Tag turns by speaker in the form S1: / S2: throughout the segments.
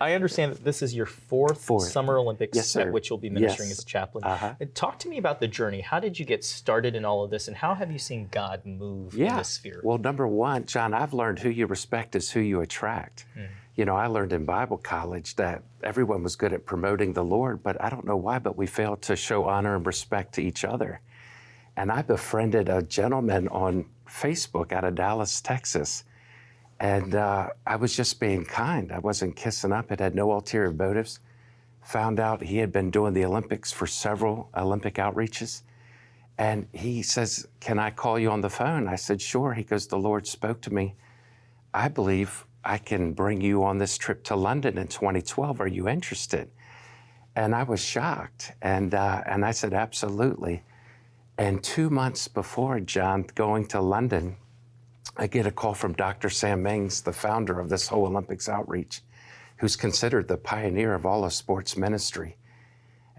S1: I understand that this is your fourth Summer Olympics
S2: Yes, sir.
S1: at which you'll be ministering
S2: Yes.
S1: as a chaplain.
S2: Uh-huh.
S1: Talk to me about the journey. How did you get started in all of this, and how have you seen God move in this sphere?
S2: Well, number one, John, I've learned who you respect is who you attract. You know, I learned in Bible college that everyone was good at promoting the Lord, but I don't know why, but we failed to show honor and respect to each other. And I befriended a gentleman on Facebook out of Dallas, Texas. And I was just being kind. I wasn't kissing up. It had no ulterior motives. Found out he had been doing the Olympics for several Olympic outreaches. And he says, "Can I call you on the phone?" I said, "Sure." He goes, "The Lord spoke to me. I believe I can bring you on this trip to London in 2012. Are you interested?" And I was shocked. And I said, "Absolutely." And 2 months before, John, going to London, I get a call from Dr. Sam Mings, the founder of this whole Olympics outreach, who's considered the pioneer of all of sports ministry.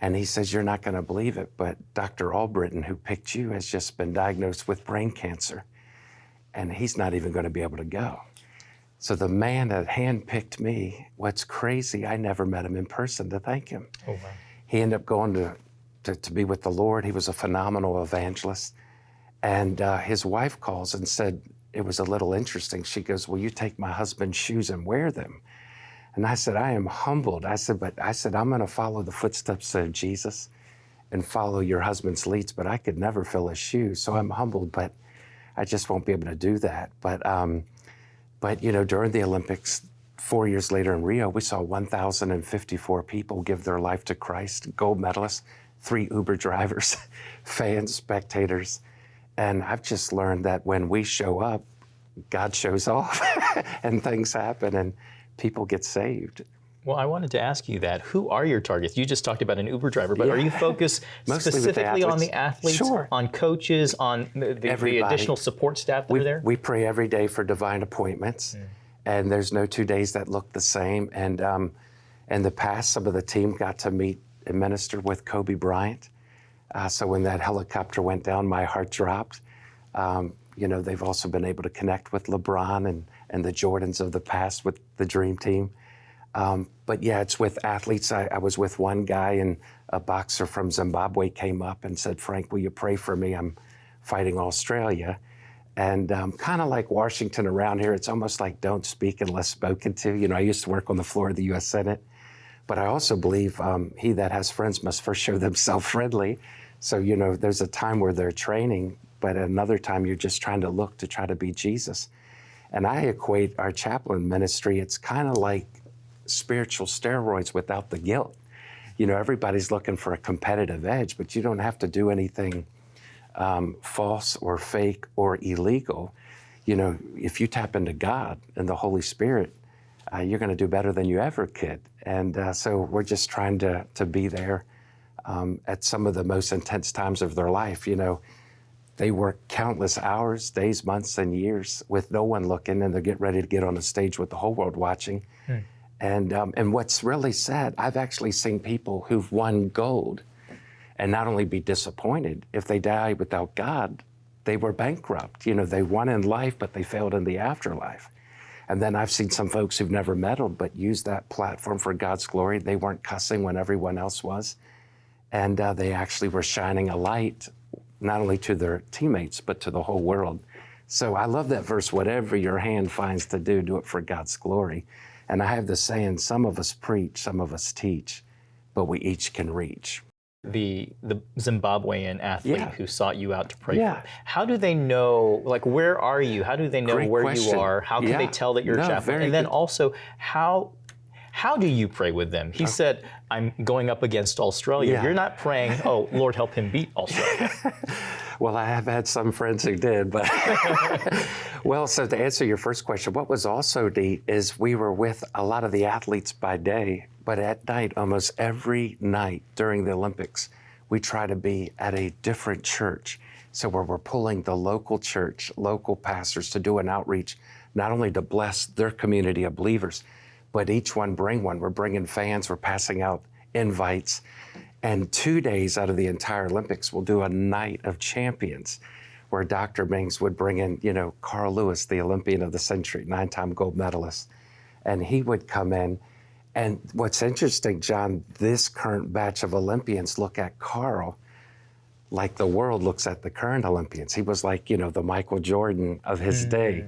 S2: And he says, "You're not going to believe it, but Dr. Albritton, who picked you, has just been diagnosed with brain cancer, and he's not even going to be able to go." So the man that handpicked me, what's crazy, I never met him in person to thank him.
S1: Oh, wow.
S2: He ended up going to be with the Lord. He was a phenomenal evangelist. And his wife calls and said, it was a little interesting. She goes, "Will you take my husband's shoes and wear them?" And I said, "I am humbled." I said, "I'm going to follow the footsteps of Jesus and follow your husband's leads, but I could never fill his shoes. So I'm humbled, but I just won't be able to do that." But you know, during the Olympics, 4 years later in Rio, we saw 1,054 people give their life to Christ, gold medalists, 3 Uber drivers, fans, spectators. And I've just learned that when we show up, God shows off and things happen and people get saved.
S1: Well, I wanted to ask you that. Who are your targets? You just talked about an Uber driver, but are you focused
S2: Mostly
S1: specifically on the athletes,
S2: Sure.
S1: on coaches, on the additional support staff that are there?
S2: We pray every day for divine appointments, and there's no 2 days that look the same. And in the past, some of the team got to meet and minister with Kobe Bryant. So when that helicopter went down, my heart dropped. You know, they've also been able to connect with LeBron and the Jordans of the past with the Dream Team. But yeah, it's with athletes. I was with one guy, and a boxer from Zimbabwe came up and said, "Frank, will you pray for me? I'm fighting Australia." And kind of like Washington around here, it's almost like don't speak unless spoken to. You know, I used to work on the floor of the U.S. Senate, but I also believe he that has friends must first show themselves friendly. So, you know, there's a time where they're training, but at another time you're just trying to look to try to be Jesus. And I equate our chaplain ministry, it's kind of like spiritual steroids without the guilt. You know, everybody's looking for a competitive edge, but you don't have to do anything false or fake or illegal. You know, if you tap into God and the Holy Spirit, you're going to do better than you ever could. And so we're just trying to be there at some of the most intense times of their life. You know, they work countless hours, days, months, and years with no one looking, and they get ready to get on a stage with the whole world watching. And what's really sad, I've actually seen people who've won gold and not only be disappointed, if they die without God, they were bankrupt. You know, they won in life, but they failed in the afterlife. And then I've seen some folks who've never medaled, but used that platform for God's glory. They weren't cussing when everyone else was. And they actually were shining a light, not only to their teammates, but to the whole world. So I love that verse, whatever your hand finds to do it for God's glory. And I have the saying, some of us preach, some of us teach, but we each can reach.
S1: The Zimbabwean athlete who sought you out to pray for. How do they know, like, where are you? How do they know
S2: Great
S1: where
S2: question.
S1: you are? How can they tell that you're a chaplain? And then also, how do you pray with them? He said, "I'm going up against Australia." You're not praying, "Oh, Lord, help him beat Australia."
S2: Well, I have had some friends who did, but well, so to answer your first question, what was also neat is we were with a lot of the athletes by day, but at night, almost every night during the Olympics, we try to be at a different church. So where we're pulling the local church, local pastors to do an outreach, not only to bless their community of believers, but each one bring one. We're bringing fans, we're passing out invites. And 2 days out of the entire Olympics, we'll do a night of champions where Dr. Mings would bring in, you know, Carl Lewis, the Olympian of the century, 9-time gold medalist. And he would come in And what's interesting, John, this current batch of Olympians look at Carl like the world looks at the current Olympians. He was like, the Michael Jordan of his day.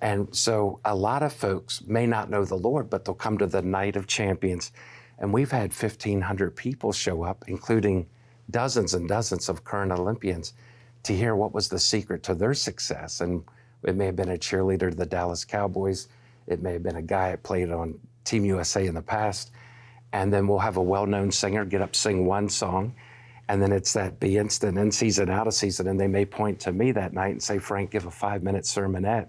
S2: And so a lot of folks may not know the Lord, but they'll come to the Night of Champions. And we've had 1,500 people show up, including dozens and dozens of current Olympians, to hear what was the secret to their success. And it may have been a cheerleader to the Dallas Cowboys. It may have been a guy that played on Team USA in the past. And then we'll have a well-known singer get up, sing one song. And then it's that be instant in season, out of season. And they may point to me that night and say, Frank, give a 5-minute sermonette.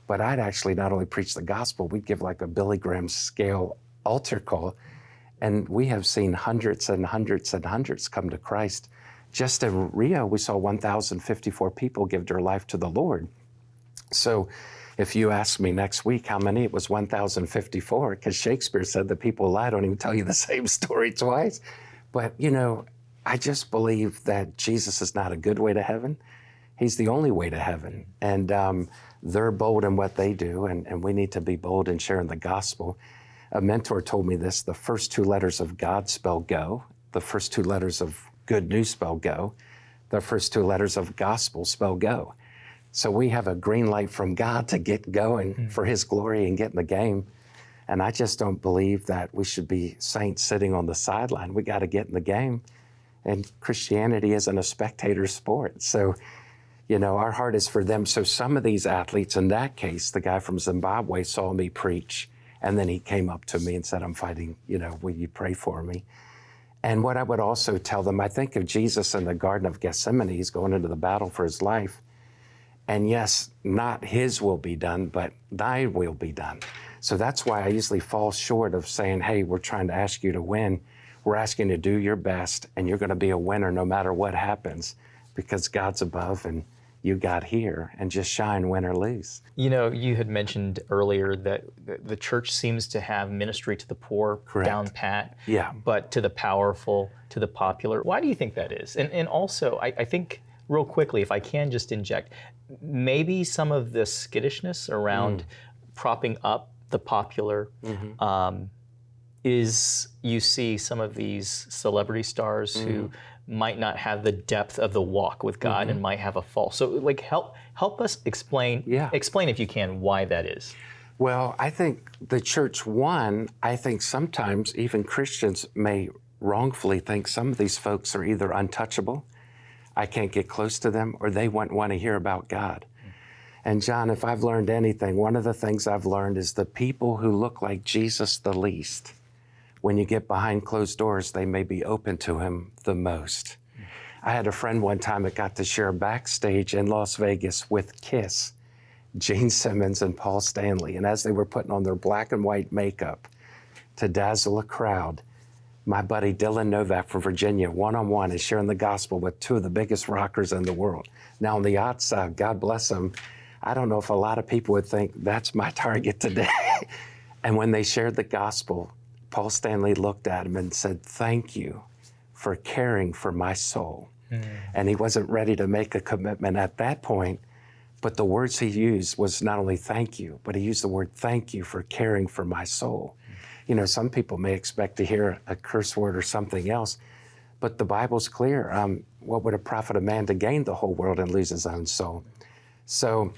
S2: But I'd actually not only preach the gospel, we'd give like a Billy Graham scale altar call. And we have seen hundreds and hundreds and hundreds come to Christ. Just in Rio, we saw 1,054 people give their life to the Lord. So if you ask me next week how many, it was 1,054, because Shakespeare said that people lie, don't even tell you the same story twice. But, I just believe that Jesus is not a good way to heaven. He's the only way to heaven. And they're bold in what they do, and we need to be bold in sharing the gospel. A mentor told me this: the first 2 letters of God spell go. The first 2 letters of good news spell go. The first 2 letters of gospel spell go. So we have a green light from God to get going for his glory and get in the game. And I just don't believe that we should be saints sitting on the sideline. We got to get in the game. And Christianity isn't a spectator sport. So, our heart is for them. So some of these athletes, in that case, the guy from Zimbabwe saw me preach, and then he came up to me and said, I'm fighting, will you pray for me? And what I would also tell them, I think of Jesus in the Garden of Gethsemane. He's going into the battle for his life. And yes, not his will be done, but thy will be done. So that's why I usually fall short of saying, hey, we're trying to ask you to win. We're asking you to do your best, and you're going to be a winner no matter what happens, because God's above and you got here, and just shine, win or lose.
S1: You had mentioned earlier that the church seems to have ministry to the poor down pat, but to the powerful, to the popular. Why do you think that is? And also, I think, real quickly, if I can just inject, maybe some of the skittishness around propping up the popular is you see some of these celebrity stars who might not have the depth of the walk with God and might have a fall. So help us explain if you can why that is.
S2: Well, I think the church, I think sometimes even Christians may wrongfully think some of these folks are either untouchable, I can't get close to them, or they wouldn't want to hear about God. And John, if I've learned anything, one of the things I've learned is the people who look like Jesus the least, when you get behind closed doors, they may be open to him the most. I had a friend one time that got to share backstage in Las Vegas with Kiss, Gene Simmons and Paul Stanley. And as they were putting on their black and white makeup to dazzle a crowd, my buddy Dylan Novak from Virginia, one-on-one, is sharing the gospel with 2 of the biggest rockers in the world. Now on the outside, God bless them, I don't know if a lot of people would think that's my target today. And when they shared the gospel, Paul Stanley looked at him and said, thank you for caring for my soul. And he wasn't ready to make a commitment at that point, but the words he used was not only thank you, but he used the word thank you for caring for my soul. Some people may expect to hear a curse word or something else, but the Bible's clear. What would it profit a man to gain the whole world and lose his own soul? So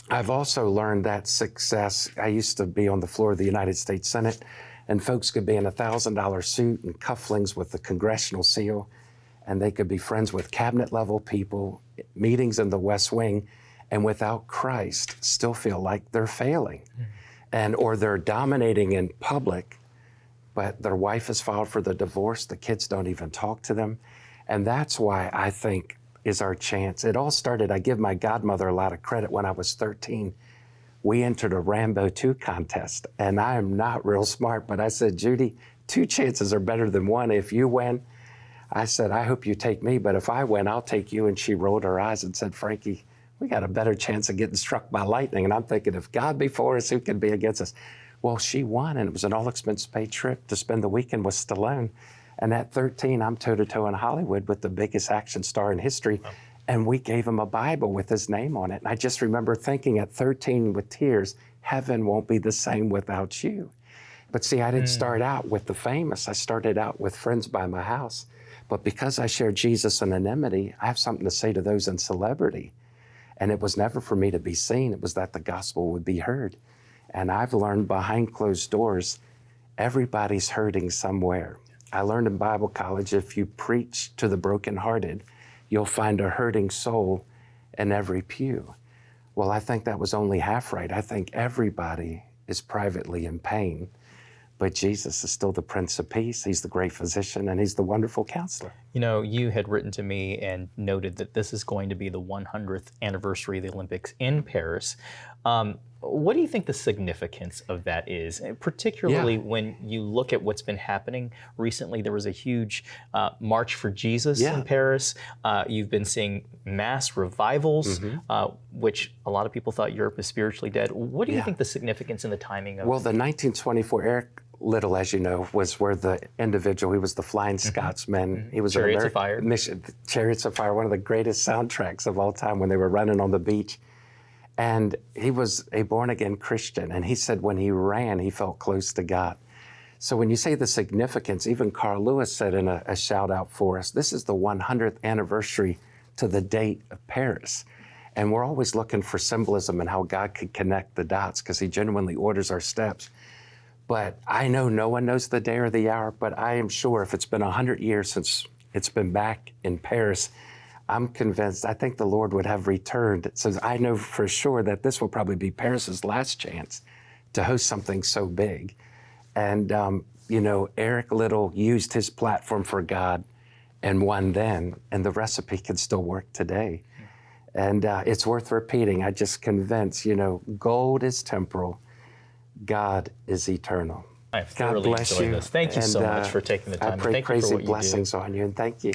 S2: I've also learned that success. I used to be on the floor of the United States Senate, and folks could be in a $1,000 suit and cufflinks with the congressional seal, and they could be friends with cabinet-level people, meetings in the West Wing, and without Christ still feel like they're failing. Or they're dominating in public, but their wife has filed for the divorce, the kids don't even talk to them. And that's why I think is our chance. It all started, I give my godmother a lot of credit, when I was 13. We entered a Rambo 2 contest, and I am not real smart, but I said, Judy, 2 chances are better than 1. If you win, I said, I hope you take me, but if I win, I'll take you. And she rolled her eyes and said, Frankie, we got a better chance of getting struck by lightning. And I'm thinking, if God be for us, who can be against us? Well, she won, and it was an all-expense-paid trip to spend the weekend with Stallone. And at 13, I'm toe-to-toe in Hollywood with the biggest action star in history. Oh. And we gave him a Bible with his name on it. And I just remember thinking at 13 with tears, heaven won't be the same without you. But see, I didn't start out with the famous. I started out with friends by my house. But because I share Jesus in anonymity, I have something to say to those in celebrity. And it was never for me to be seen. It was that the gospel would be heard. And I've learned behind closed doors, everybody's hurting somewhere. I learned in Bible college, if you preach to the brokenhearted, you'll find a hurting soul in every pew. Well, I think that was only half right. I think everybody is privately in pain. But Jesus is still the Prince of Peace. He's the great physician, and he's the wonderful counselor.
S1: You know, you had written to me and noted that this is going to be the 100th anniversary of the Olympics in Paris. What do you think the significance of that is? And particularly when you look at what's been happening recently, there was a huge March for Jesus in Paris. You've been seeing mass revivals, which a lot of people thought Europe was spiritually dead. What do you think the significance and the timing of?
S2: Well, the 1924 Eric Little, as you know, was where the individual, he was the Flying Scotsman. He was
S1: Chariots of Fire.
S2: Chariots of Fire, one of the greatest soundtracks of all time when they were running on the beach. And he was a born-again Christian. And he said when he ran, he felt close to God. So when you say the significance, even Carl Lewis said in a shout out for us, this is the 100th anniversary to the date of Paris. And we're always looking for symbolism and how God could connect the dots because he genuinely orders our steps. But I know no one knows the day or the hour, but I am sure if it's been 100 years since it's been back in Paris, I'm convinced, I think the Lord would have returned. So I know for sure that this will probably be Paris's last chance to host something so big. And, you know, Eric Little used his platform for God and won then, and the recipe can still work today. And it's worth repeating. I just convinced, you know, gold is temporal, God is eternal.
S1: I've thoroughly enjoyed this. Thank you so much for taking the time.
S2: I pray crazy blessings on you, and thank you.